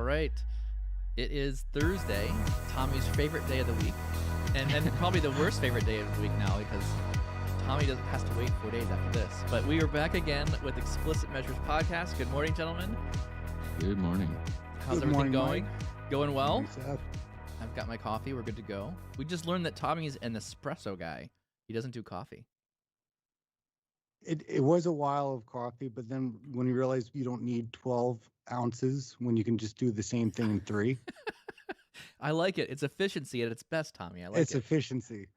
right. It is Thursday, Tommy's favorite day of the week, and probably the worst favorite day of the week now because Tommy has to wait 4 days after this. But we are back again with Explicit Measures Podcast. Good morning, gentlemen. Good morning. How's everything going? Mike. Going well? Nice. I've got my coffee. We're good to go. We just learned that Tommy's an espresso guy. He doesn't do coffee. It was a while of coffee, but then when you realize you don't need 12 ounces when you can just do the same thing in 3. I like it. It's efficiency at its best, Tommy. I like It's it. efficiency.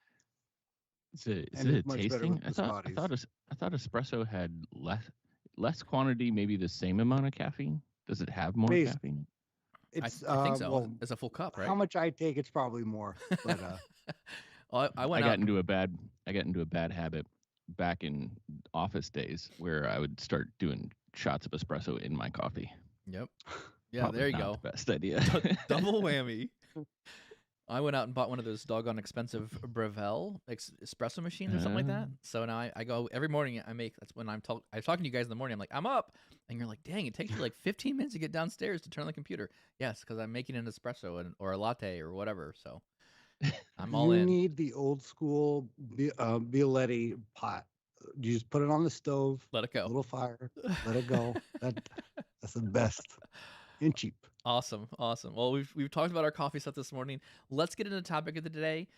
Is it And it's much better tasting? with I the thought Scotties. I thought espresso had less quantity, maybe the same amount of caffeine. Does it have more Base- caffeine? It's I think so. Well, It's a full cup, right? how much I take, it's probably more. But Well, I I went got out. into a bad habit back in office days where I would start doing shots of espresso in my coffee. Yep. Yeah, Probably there you not go. The best idea. Double whammy. I went out and bought one of those doggone expensive Breville espresso machines or something like that. So now I go every morning. That's when I'm talking to you guys in the morning. I'm like, I'm up, and you're like, dang, it takes you like 15 minutes to get downstairs to turn on the computer. Yes, because I'm making an espresso or a latte or whatever. So I'm all you in. need the old school Violetti pot. You just put it on the stove, Let it go. little fire, let it go. That's the best and cheap. Awesome. Well, we've talked about our coffee stuff this morning. Let's get into the topic of the day.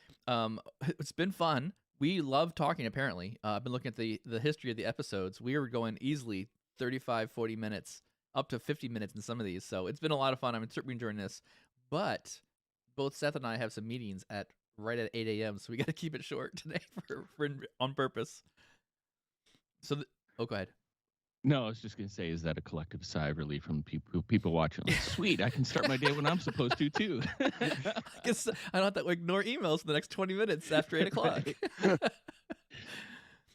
It's been fun. We love talking, apparently. I've been looking at the history of the episodes. We were going easily 35, 40 minutes, up to 50 minutes in some of these. So it's been a lot of fun. I'm certainly enjoying this. But both Seth and I have some meetings right at 8 a.m., so we got to keep it short today on purpose. So, go ahead. No, I was just gonna say, is that a collective sigh of relief from people watching? Like, sweet, I can start my day when I'm supposed to too. I guess I don't have to ignore emails for the next 20 minutes after 8 o'clock.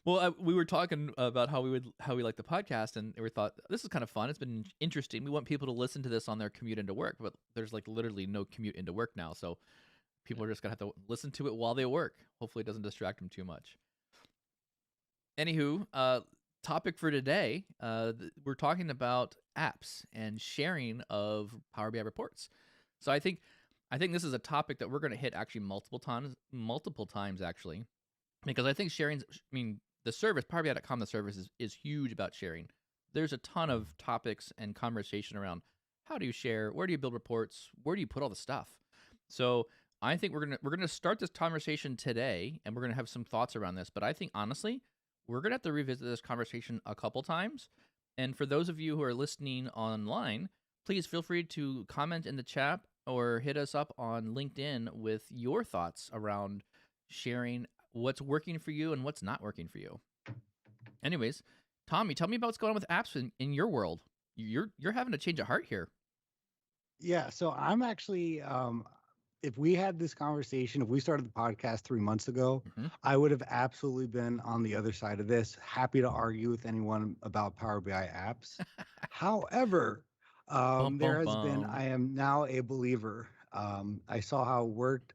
Well, we were talking about how we like the podcast, and we thought this is kind of fun. It's been interesting. We want people to listen to this on their commute into work, but there's like literally no commute into work now, so people are just gonna have to listen to it while they work. Hopefully, it doesn't distract them too much. Anywho, topic for today, we're talking about apps and sharing of Power BI reports. So I think this is a topic that we're going to hit actually multiple times actually, because I think the service, PowerBI.com, the service is huge about sharing. There's a ton of topics and conversation around how do you share, where do you build reports, where do you put all the stuff. So I think we're gonna start this conversation today, and we're gonna have some thoughts around this. But I think honestly, we're going to have to revisit this conversation a couple times. And for those of you who are listening online, please feel free to comment in the chat or hit us up on LinkedIn with your thoughts around sharing what's working for you and what's not working for you. Anyways, Tommy, tell me about what's going on with apps in your world. You're having a change of heart here. Yeah, so I'm actually, if we had this conversation, if we started the podcast 3 months ago, I would have absolutely been on the other side of this, happy to argue with anyone about Power BI apps. However, I am now a believer. I saw how it worked.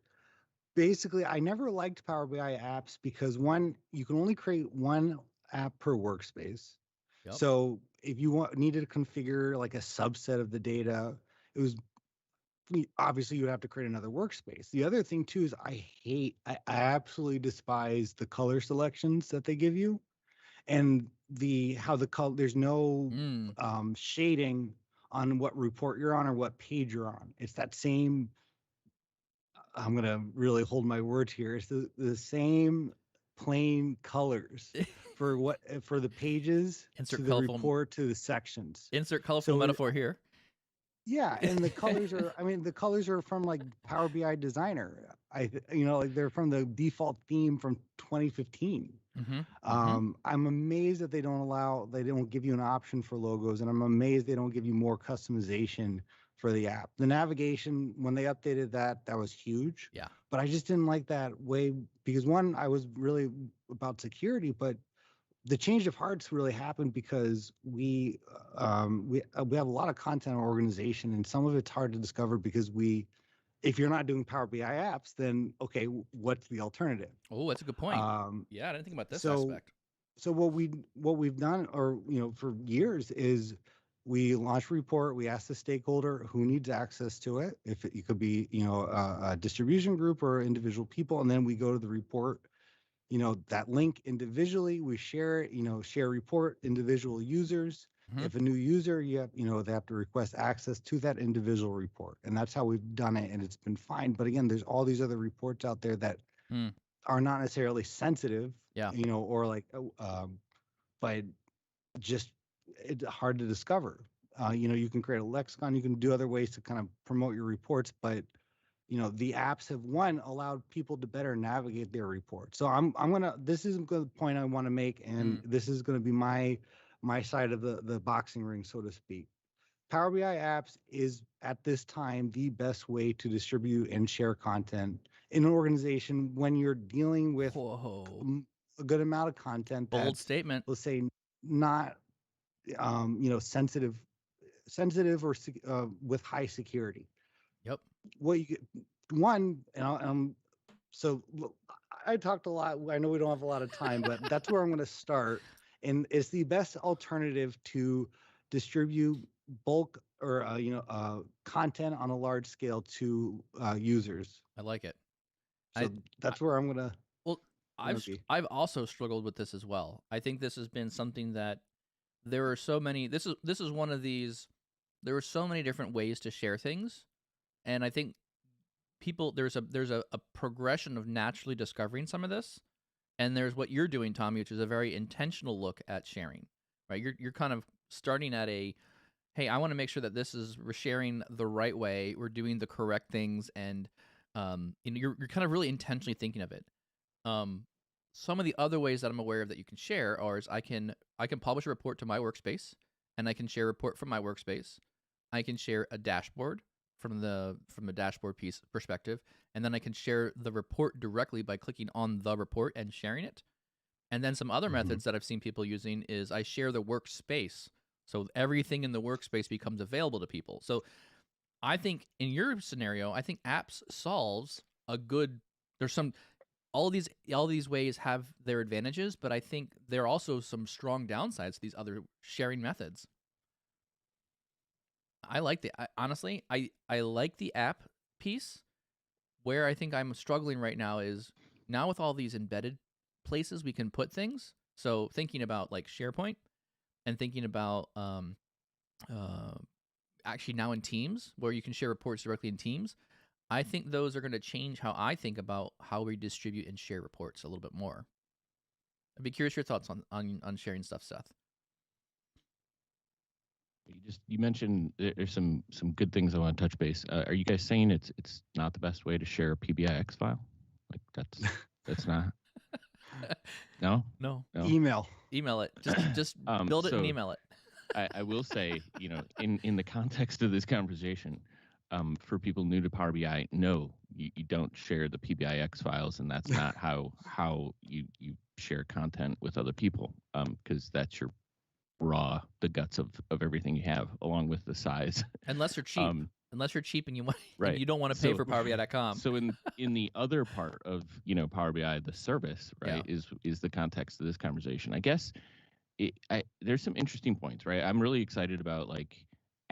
Basically, I never liked Power BI apps because one, you can only create one app per workspace. Yep. So if you needed to configure like a subset of the data, it was obviously you would have to create another workspace. The other thing too is I absolutely despise the color selections that they give you, and how the color, there's no shading on what report you're on or what page you're on. It's that same, I'm gonna really hold my words here, it's the same plain colors for the pages, Insert to the colorful report, to the sections. Insert colorful metaphor here. Yeah, and the colors are from like Power BI Designer. Like they're from the default theme from 2015. I'm amazed that they don't give you an option for logos, and I'm amazed they don't give you more customization for the app. The navigation, when they updated that was huge. Yeah. But I just didn't like that way because one, I was really about security, but the change of hearts really happened because we have a lot of content in our organization, and some of it's hard to discover because if you're not doing Power BI apps, then okay, what's the alternative? Oh, that's a good point. Yeah, I didn't think about this so aspect. So what we've done, or for years, is We launch a report. We ask the stakeholder who needs access to it. If it could be, a distribution group or individual people, and then we go to the report. That link individually. We share it. Share report individual users. Mhm. If a new user, they have to request access to that individual report, and that's how we've done it, and it's been fine. But again, there's all these other reports out there that Mm. are not necessarily sensitive, Yeah. or like, but just it's hard to discover. You can create a lexicon, you can do other ways to kind of promote your reports, but the apps have allowed people to better navigate their reports. So this is the point I want to make, and this is going to be my side of the boxing ring, so to speak. Power BI apps is at this time the best way to distribute and share content in an organization when you're dealing with Whoa. a good amount of content Bold that's, statement. let's say, not sensitive or with high security. Yep. What you get, one, so I talked a lot. I know we don't have a lot of time, but that's where I'm going to start. And it's the best alternative to distribute bulk or content on a large scale to users. I like it. So that's where I'm going to. Well, I've also struggled with this as well. I think this has been something that there are so many. This is one of these. There are so many different ways to share things, and I think there's a progression of naturally discovering some of this, and there's what you're doing, Tommy, which is a very intentional look at sharing. Right, you're kind of starting at hey, I want to make sure that we're sharing the right way, we're doing the correct things, and you're kind of really intentionally thinking of it. Some of the other ways that I'm aware of that you can share is I can publish a report to my workspace, and I can share a report from my workspace. I can share a dashboard from the dashboard piece perspective, and then I can share the report directly by clicking on the report and sharing it. And then some other methods that I've seen people using is I share the workspace, so everything in the workspace becomes available to people. So I think in your scenario, I think apps solves a good. There's some all these ways have their advantages, but I think there are also some strong downsides to these other sharing methods. I like honestly, I like the app piece. Where I think I'm struggling right now is now with all these embedded places we can put things. So thinking about like SharePoint and thinking about actually now in Teams, where you can share reports directly in Teams. I think those are going to change how I think about how we distribute and share reports a little bit more. I'd be curious your thoughts on sharing stuff, Seth. You mentioned there's some good things I want to touch base. Are you guys saying it's not the best way to share a PBIX file? Like that's not. No. Email it. Just build it and email it. I will say, in the context of this conversation, for people new to Power BI, no, you don't share the PBIX files, and that's not how you share content with other people, because that's your the guts of everything you have, along with the size. Unless you're cheap. Unless you're cheap and you want, right. and you don't want to pay for PowerBI.com. So in the other part of Power BI, the service, right, is the context of this conversation. I guess there's some interesting points, right? I'm really excited about like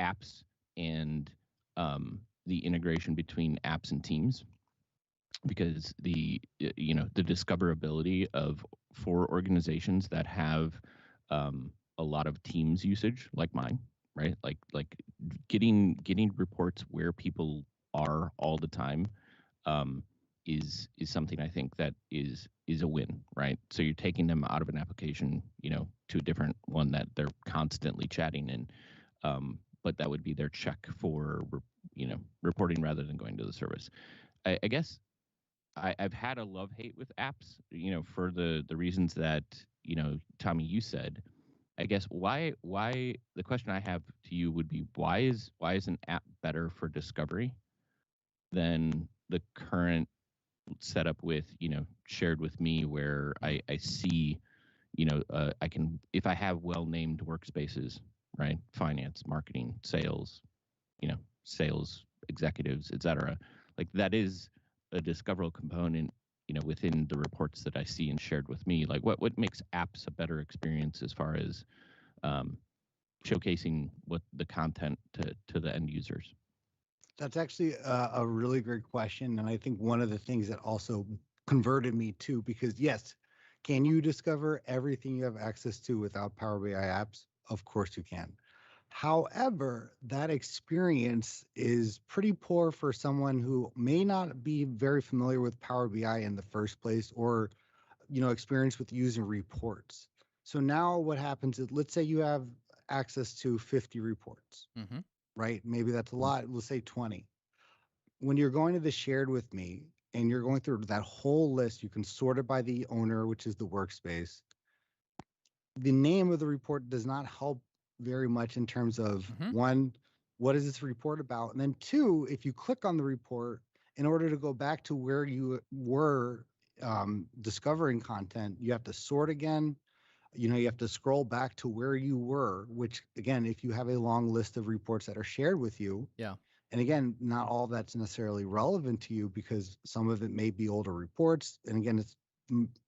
apps and the integration between apps and teams, because the discoverability for organizations that have a lot of Teams usage, like mine, right? Like getting reports where people are all the time is something I think that is a win, right? So you're taking them out of an application, to a different one that they're constantly chatting in, but that would be their check for reporting rather than going to the service. I guess I've had a love-hate with apps, for the reasons that Tommy, you said. I guess why the question I have to you would be why is an app better for discovery than the current setup with shared with me, where I see I can, if I have well-named workspaces, right, finance, marketing, sales, sales executives, etc., like that is a discoverable component within the reports that I see and shared with me. Like what makes apps a better experience as far as showcasing what the content to the end users? That's actually a really great question. And I think one of the things that also converted me too, because yes, can you discover everything you have access to without Power BI apps? Of course you can. However, that experience is pretty poor for someone who may not be very familiar with Power BI in the first place, or experience with using reports. So now what happens is, let's say you have access to 50 reports, Mm-hmm. right? Maybe that's a lot. Let's say 20. When you're going to the shared with me and you're going through that whole list, you can sort it by the owner, which is the workspace. The name of the report does not help very much in terms of Mm-hmm. one, what is this report about? And then two, if you click on the report, in order to go back to where you were discovering content, you have to sort again. You have to scroll back to where you were, which again, if you have a long list of reports that are shared with you, Yeah. and again, not all that's necessarily relevant to you because some of it may be older reports. And again, it's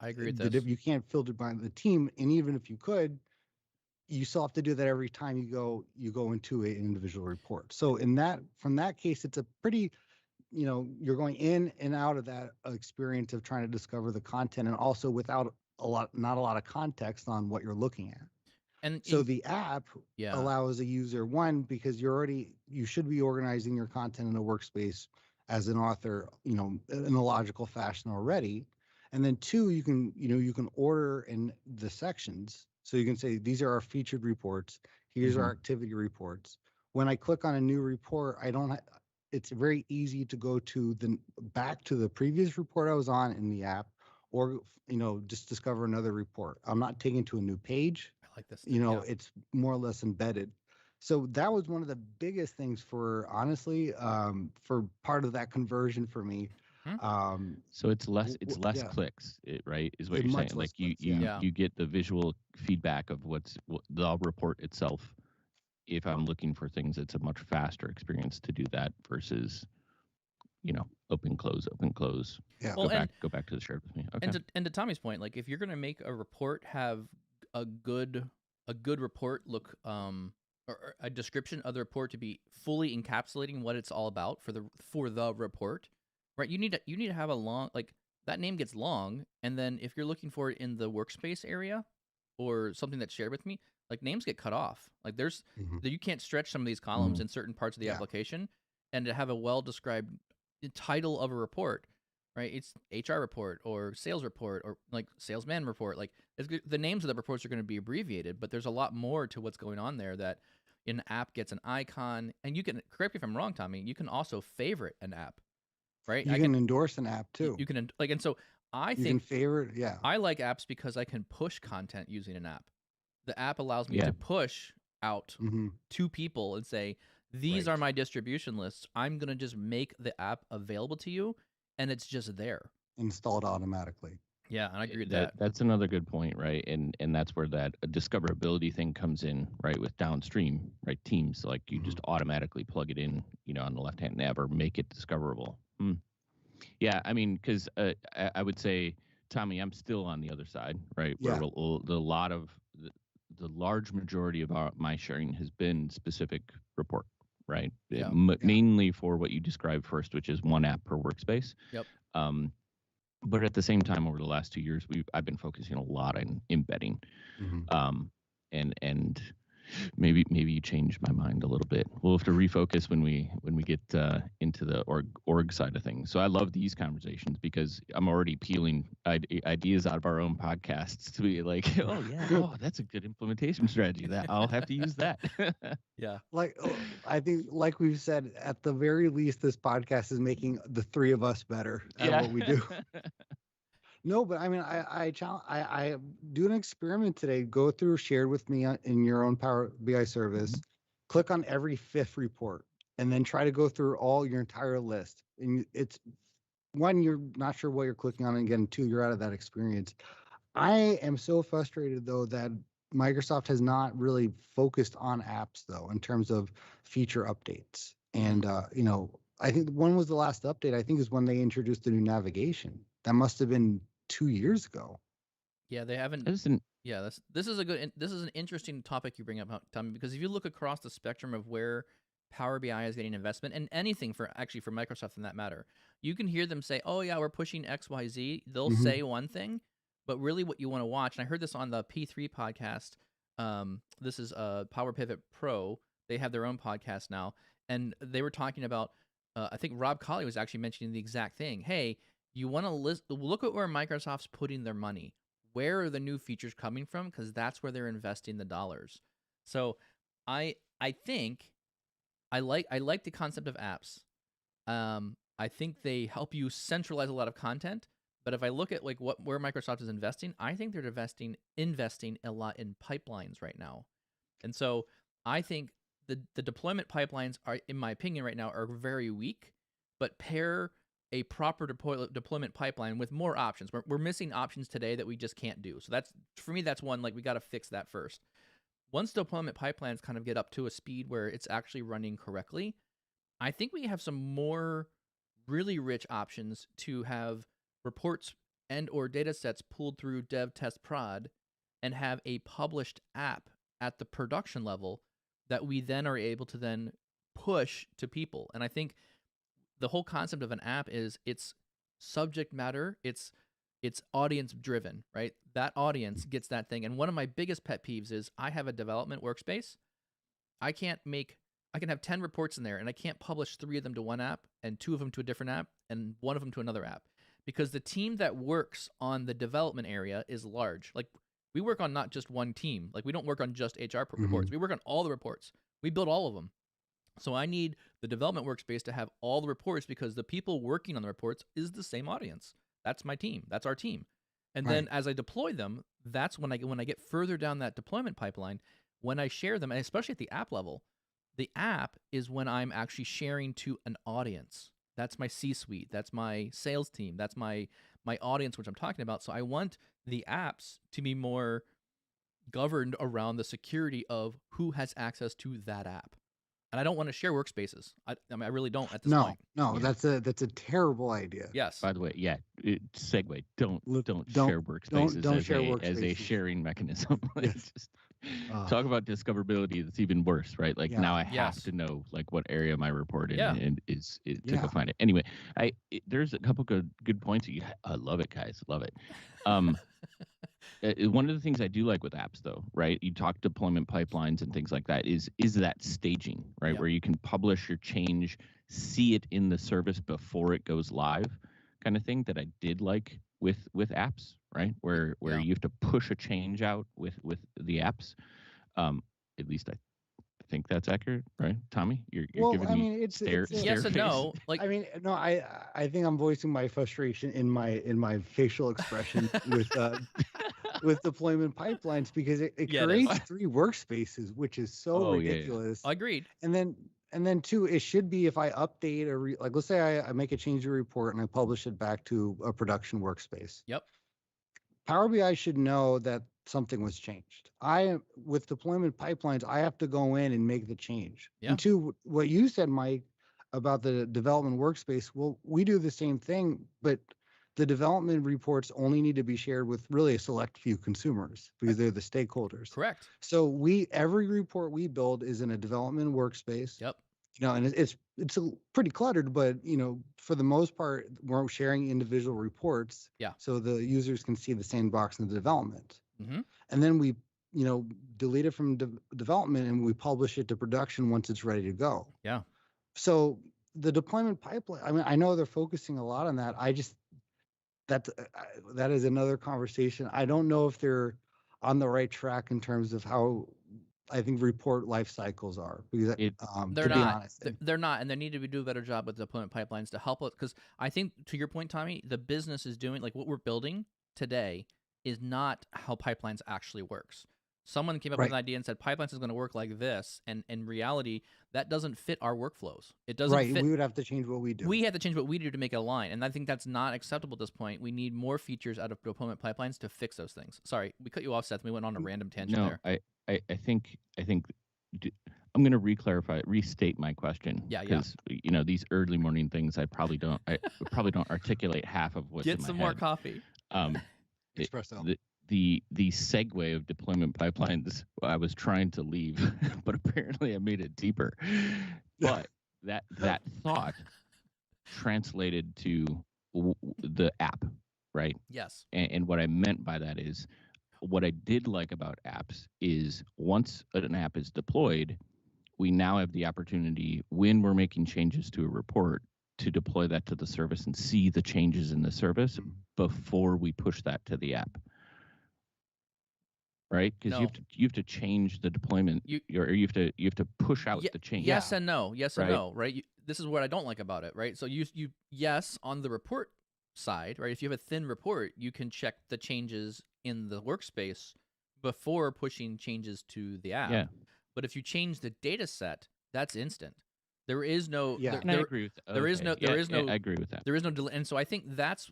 I agree with this. you can't filter by the team. And even if you could, you still have to do that every time you go into an individual report. So from that case, it's a pretty, you're going in and out of that experience of trying to discover the content, and also without not a lot of context on what you're looking at. And So the app yeah. allows a user, one, because you should be organizing your content in a workspace as an author, in a logical fashion already. And then two, you can order in the sections. So you can say, these are our featured reports. Here's our activity reports. When I click on a new report, it's very easy to go to back to the previous report I was on in the app, or, just discover another report. I'm not taken to a new page. I like this. It's more or less embedded. So that was one of the biggest things for, honestly, for part of that conversion for me. So it's less clicks, right? Is what you're saying? Like you get the visual feedback of the report itself. If I'm looking for things, it's a much faster experience to do that versus, open, close. Yeah. Well, go back to the shared with me. Okay. And to Tommy's point, like if you're gonna make a report have a good report look or a description of the report to be fully encapsulating what it's all about for the report, right? You need to have a long, like, that name gets long, and then if you're looking for it in the workspace area or something that's shared with me, like, names get cut off. Like you can't stretch some of these columns in certain parts of the application, and to have a well described title of a report, right? It's HR report or sales report or like salesman report. Like the names of the reports are going to be abbreviated, but there's a lot more to what's going on there that an app gets an icon. And you can, correct me if I'm wrong, Tommy, you can also favorite an app, right? You can endorse an app too. You can and so I think you can favorite. Yeah. I like apps because I can push content using an app. The app allows me to push out to people and say, these are my distribution lists. I'm going to just make the app available to you, and it's just there. Installed automatically. Yeah, and I agree with that. That's another good point, right? And that's where that discoverability thing comes in, right? With downstream, right? Teams, like you just automatically plug it in, on the left-hand nav or make it discoverable. Yeah, I mean, because I would say, Tommy, I'm still on the other side, right? Where the large majority of my sharing has been specific report, right? Yeah. Mainly for what you described first, which is one app per workspace. Yep. But at the same time, over the last 2 years, I've been focusing a lot on embedding, and maybe you changed my mind a little bit. We'll have to refocus when we get into the org side of things. So I love these conversations because I'm already peeling ideas out of our own podcasts to be like, that's a good implementation strategy. That I'll have to use that. Yeah. I think, like we've said, at the very least, this podcast is making the three of us better at what we do. No, but I mean, I do an experiment today. Go through shared with me in your own Power BI service. Click on every fifth report, and then try to go through all your entire list. And it's one, you're not sure what you're clicking on, and again, two, you're out of that experience. I am so frustrated though that Microsoft has not really focused on apps though in terms of feature updates. And I think when was the last update? I think is when they introduced the new navigation. That must have been 2 years ago. Yeah, they haven't. Yeah, this is an interesting topic you bring up, Tommy, because if you look across the spectrum of where Power BI is getting investment, and anything for Microsoft in that matter, you can hear them say, "Oh yeah, we're pushing XYZ." They'll Mm-hmm. say one thing, but really what you want to watch, and I heard this on the P3 podcast. This is Power Pivot Pro. They have their own podcast now, and they were talking about. I think Rob Colley was actually mentioning the exact thing. Hey, you want to look at where Microsoft's putting their money. Where are the new features coming from? Because that's where they're investing the dollars. So I think I like the concept of apps. I think they help you centralize a lot of content. But if I look at like where Microsoft is investing, I think they're investing a lot in pipelines right now. And so I think the deployment pipelines are, in my opinion, right now are very weak. But pair a proper deployment pipeline with more options. We're missing options today that we just can't do. So that's, for me, that's one, like, we got to fix that first. Once deployment pipelines kind of get up to a speed where it's actually running correctly, I think we have some more really rich options to have reports and or data sets pulled through dev, test, prod, and have a published app at the production level that we then are able to then push to people. And I think the whole concept of an app is it's subject matter, it's audience driven, right? That audience gets that thing. And one of my biggest pet peeves is I have a development workspace. I can have 10 reports in there, and I can't publish 3 of them to one app and 2 of them to a different app and 1 of them to another app, because the team that works on the development area is large. Like, we work on not just one team. Like, we don't work on just HR reports. We work on all the reports. We build all of them. So I need the development workspace to have all the reports, because the people working on the reports is the same audience. That's my team. That's our team. And then as I deploy them, that's when I get further down that deployment pipeline, when I share them, and especially at the app level, the app is when I'm actually sharing to an audience. That's my C-suite. That's my sales team. That's my audience, which I'm talking about. So I want the apps to be more governed around the security of who has access to that app. And I don't want to share workspaces. I really don't at this point. No, that's a terrible idea. Yes. By the way, segue. Don't share workspaces as a sharing mechanism. Just talk about discoverability. That's even worse, right? Like, now I have to know like what area my report in is to go find it. Anyway, there's a couple good points. I love it, guys. Love it. One of the things I do like with apps, though, right? You talk deployment pipelines and things like that. Is that staging, right? Where you can publish your change, see it in the service before it goes live, kind of thing that I did like with apps, right? Where you have to push a change out with the apps. At least I think that's accurate, right, Tommy? You're giving me it's yes and no. Like, I mean, no, I think I'm voicing my frustration in my facial expression with deployment pipelines, because it creates 3 workspaces, which is so ridiculous. Agreed. And then 2, it should be, if I update like, let's say I make a change to a report and I publish it back to a production workspace. Yep. Power BI should know that something was changed. With deployment pipelines, I have to go in and make the change. Yeah. And 2, what you said, Mike, about the development workspace, well, we do the same thing, but the development reports only need to be shared with really a select few consumers, because they're the stakeholders. Correct. So every report we build is in a development workspace. Yep. And it's pretty cluttered, but for the most part, we're sharing individual reports. Yeah. So the users can see the sandbox in the development. Mm-hmm. And then we delete it from development and we publish it to production once it's ready to go. Yeah. So the deployment pipeline, I mean, I know they're focusing a lot on that. That is another conversation. I don't know if they're on the right track in terms of how I think report life cycles are, because they're not. They're not, and they need to do a better job with deployment pipelines to help us. Because I think, to your point, Tommy, the business is doing, like, what we're building today is not how pipelines actually works. Someone came up with an idea and said pipelines is going to work like this, and in reality, that doesn't fit our workflows. It doesn't fit. We would have to change what we do. We have to change what we do to make it align, and I think that's not acceptable at this point. We need more features out of deployment pipelines to fix those things. Sorry, we cut you off, Seth. We went on a random tangent there. I think I'm going to restate my question. Because these early morning things, I probably don't articulate half of what's in my head. Get some more coffee. Espresso. the segue of deployment pipelines I was trying to leave, but apparently I made it deeper. But that thought translated to the app, right? Yes. And what I meant by that is, what I did like about apps is once an app is deployed, we now have the opportunity, when we're making changes to a report, to deploy that to the service and see the changes in the service before we push that to the app. Right? Because you have to change the deployment, or you have to push out the change. Yes and no. Yes and no. Right. This is what I don't like about it. Right. So you yes, on the report side, right? If you have a thin report, you can check the changes in the workspace before pushing changes to the app. Yeah. But if you change the data set, that's instant. There is no. Yeah. And I agree with that. There is no. There is no. I agree with that. There is no delay, and so I think that's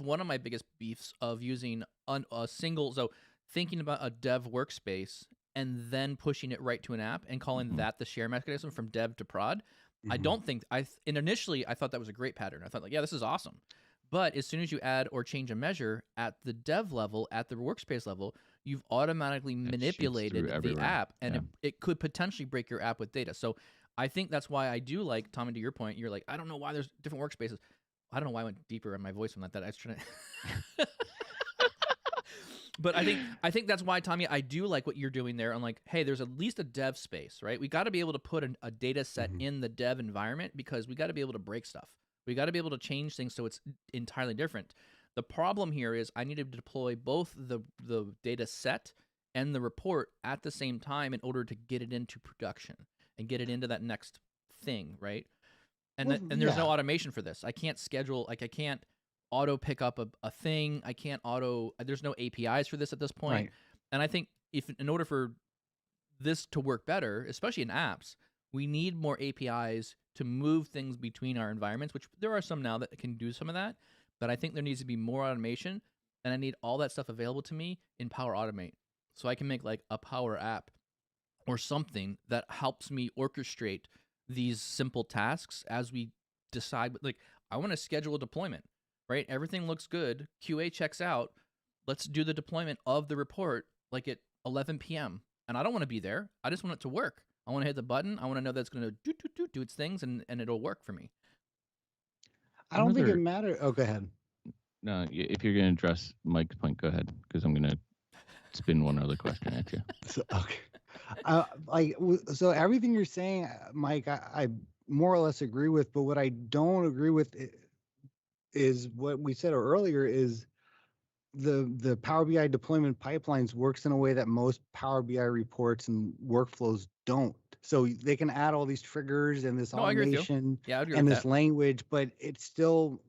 one of my biggest beefs of using a single. So thinking about a dev workspace and then pushing it right to an app and calling that the share mechanism from dev to prod. I don't think and initially I thought that was a great pattern. I thought, like, yeah, this is awesome. But as soon as you add or change a measure at the dev level, at the workspace level, you've automatically manipulated the app, and it could potentially break your app with data. So I think that's why I do like, Tommy, to your point, you're like, I don't know why there's different workspaces. I don't know why I went deeper in my voice from that. I was trying to But I think that's why, Tommy, I do like what you're doing there. I'm like, hey, there's at least a dev space, right? We got to be able to put a data set in the dev environment, because we got to be able to break stuff. We got to be able to change things so it's entirely different. The problem here is I need to deploy both the data set and the report at the same time in order to get it into production and get it into that next thing, right? And there's no automation for this. I can't schedule, like I can't auto pick up a thing. I can't there's no APIs for this at this point. Right. And I think in order for this to work better, especially in apps, we need more APIs to move things between our environments, which there are some now that can do some of that. But I think there needs to be more automation, and I need all that stuff available to me in Power Automate. So I can make like a Power App or something that helps me orchestrate these simple tasks as we decide. Like, I want to schedule a deployment, right? Everything looks good. QA checks out. Let's do the deployment of the report like at 11 p.m. And I don't want to be there. I just want it to work. I want to hit the button. I want to know that it's going to do its things, and it'll work for me. I don't think it matters. Oh, go ahead. No, if you're going to address Mike's point, go ahead, because I'm going to spin one other question at you. So everything you're saying, Mike, I more or less agree with, but what I don't agree with is what we said earlier is the Power BI deployment pipelines works in a way that most Power BI reports and workflows don't. So they can add all these triggers and this automation and this language, but it still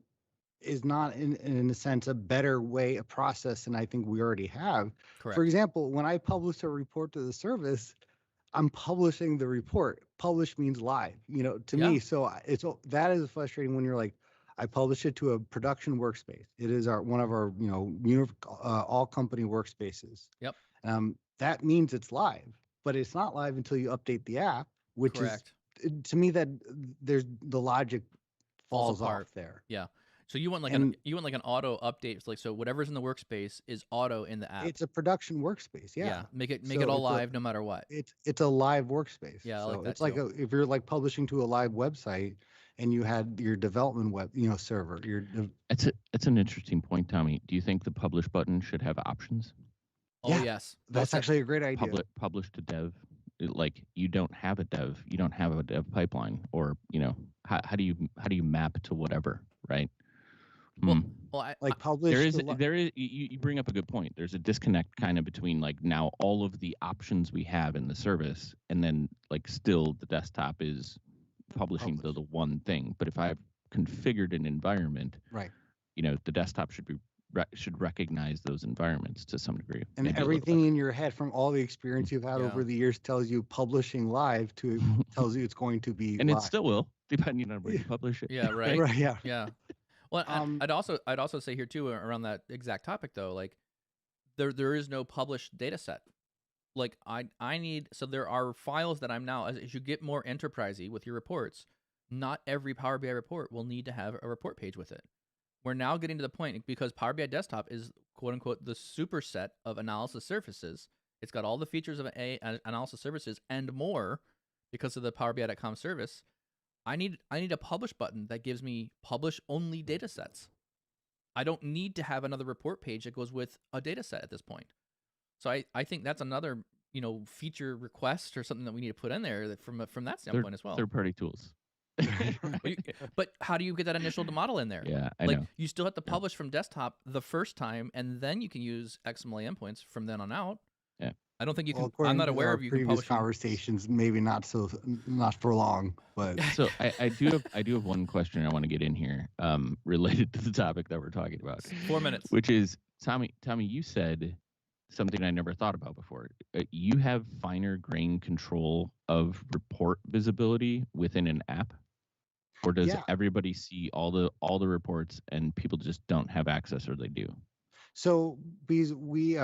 is not in a sense a better way of process than I think we already have. Correct. For example, when I publish a report to the service, I'm publishing the report. Publish means live, to me. So that is frustrating when you're like, I publish it to a production workspace. It is one of our, all company workspaces. Yep. That means it's live, but it's not live until you update the app, which Correct. Is to me that there's the logic falls off there. Yeah. So you want like an auto update, so whatever's in the workspace is auto in the app. It's a production workspace. Yeah. Make it all live no matter what. It's a live workspace. Yeah. So I like that it's like if you're like publishing to a live website and you had your development web, server. It's an interesting point, Tommy. Do you think the publish button should have options? Oh yeah, yes. That's actually a great idea. Publish to dev. Like you don't have a dev pipeline, or how do you map to whatever, right? Publish. There is. You bring up a good point. There's a disconnect kind of between like now all of the options we have in the service, and then like still the desktop is publishing the one thing. But if I've configured an environment, right, the desktop should recognize those environments to some degree. And everything in your head from all the experience you've had over the years tells you publishing live tells you it's going to be and live. It still will, depending on where you publish it. Yeah, right. Right, yeah. Yeah. Well, I'd also say here too, around that exact topic though, like there is no published data set. Like I need, so there are files that I'm now, as you get more enterprisey with your reports, not every Power BI report will need to have a report page with it. we're now getting to the point, because Power BI Desktop is quote unquote the superset of analysis surfaces. It's got all the features of analysis services and more because of the Power BI.com service. I need a publish button that gives me publish only data sets. I don't need to have another report page that goes with a data set at this point. So I think that's another feature request or something that we need to put in there from that standpoint as well. Third-party tools. But how do you get that initial model in there? Yeah, I like know. You still have to publish from desktop the first time, and then you can use XML endpoints from then on out. Yeah. I don't think you can. I'm not aware of you can previous publish conversations. Maybe not for long, but so I do have one question I want to get in here, related to the topic that we're talking about. 4 minutes. Which is, Tommy, you said something I never thought about before. You have finer grain control of report visibility within an app, or does everybody see all the reports and people just don't have access, or they do? So because we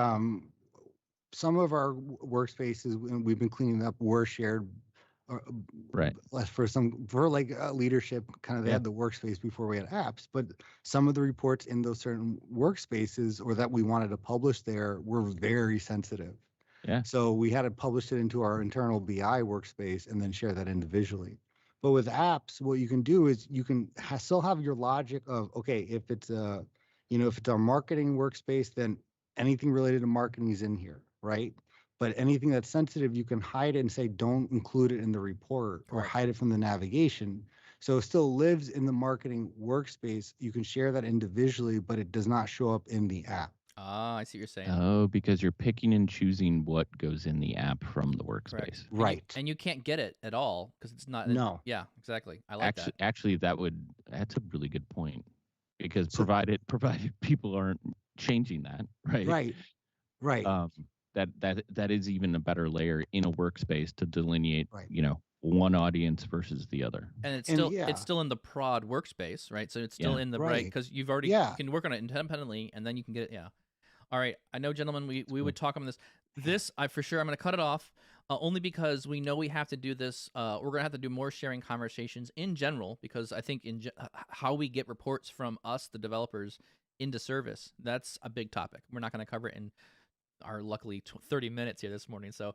some of our workspaces we've been cleaning up were shared, right? For leadership, kind of they had the workspace before we had apps, but some of the reports in those certain workspaces or that we wanted to publish there were very sensitive. Yeah. So we had to publish it into our internal BI workspace and then share that individually. But with apps, what you can do is you can still have your logic of, okay, if it's if it's our marketing workspace, then anything related to marketing is in here, right? But anything that's sensitive, you can hide it and say, don't include it in the report or hide it from the navigation. So it still lives in the marketing workspace. You can share that individually, but it does not show up in the app. Ah, I see what you're saying. Oh, because you're picking and choosing what goes in the app from the workspace. Correct. Right. And you can't get it at all because it's not. No. Yeah, exactly. I like that. Actually, that's a really good point, because provided people aren't changing that, right? Right. That is even a better layer in a workspace to delineate, one audience versus the other. And it's still in the prod workspace, right? So it's still in the right, because you've already you can work on it independently, and then you can get it. Yeah. All right. I know, gentlemen, we would talk on this. I'm going to cut it off, only because we know we have to do this. We're going to have to do more sharing conversations in general, because I think how we get reports from us, the developers, into service, that's a big topic. We're not going to cover it in our luckily 30 minutes here this morning. So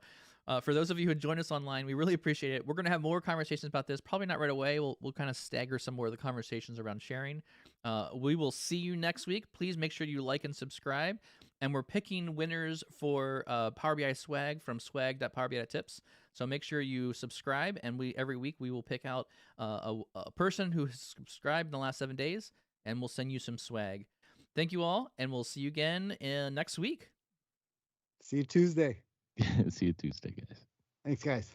for those of you who joined us online, we really appreciate it. We're going to have more conversations about this, probably not right away. We'll kind of stagger some more of the conversations around sharing. We will see you next week. Please make sure you like and subscribe. And we're picking winners for Power BI swag from swag.powerbi.tips. So make sure you subscribe, and every week we will pick out a person who has subscribed in the last 7 days, and we'll send you some swag. Thank you all, and we'll see you again next week. See you Tuesday. See you Tuesday, guys. Thanks, guys.